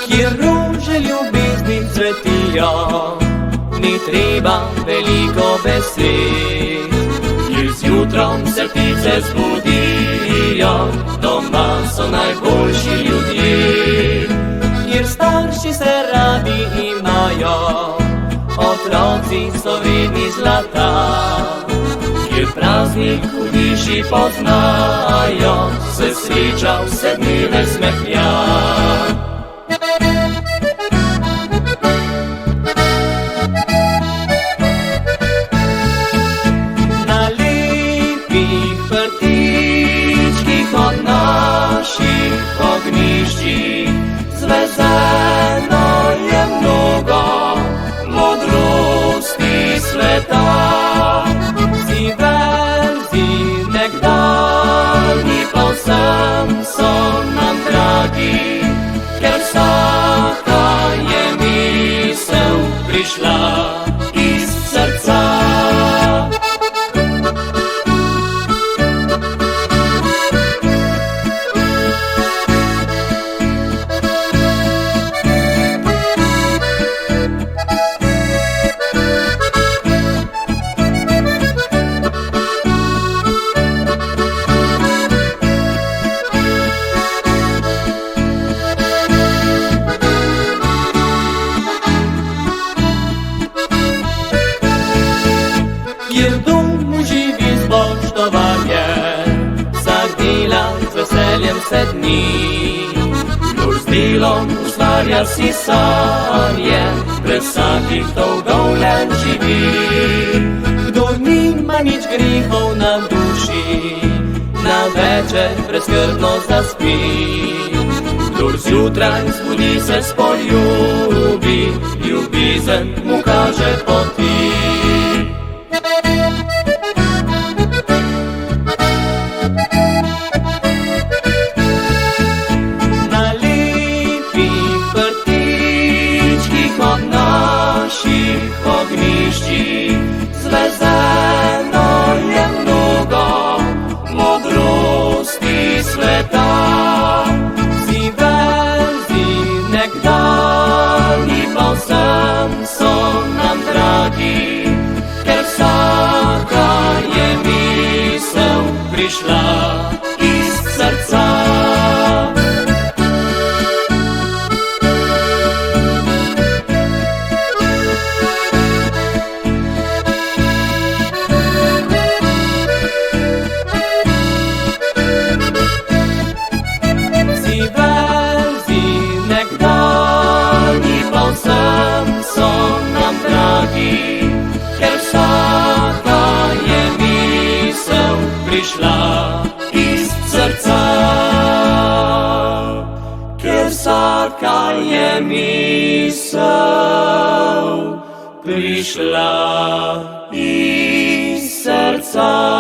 Kjer rože ljubezni cvetijo, ni treba veliko besed. Kjer zjutrom se ptice zbudijo, doma so najboljši ljudje. Kjer starši se radi imajo, otroci so vredni zlata. Kjer praznik v hiši poznajo, se sreča vse dneve smehlja. Na lepih prtičkih od naših ognjiščih zvezeno je mnogo modrosti sveta. Vsi verzi nekdanji povsem so nam dragi, ker vsaka je misel prišla iz srca. Kjer dom živi spoštovanje, vsak dela z veseljem vse dni. Kdor z delom ustvarja si sanje, brez vsakih dolgov len živi. Kdor nima nič grehov na duši, na večer brezskrbno zaspi. Kdor zjutraj zbudi se spoljubi, ljubezen mu kaže poti. Na lepih prtičkih od naših ognjiščih zvezeno je mnogo modrosti sveta. Vsi verzi nekdanji povsem so nam dragi, ker vsaka je misel prišla iz srca. Vsi verzi nekdanji povsem so nam dragi, ker vsaka je misel prišla iz srca. Ker vsaka je misel prišla iz srca.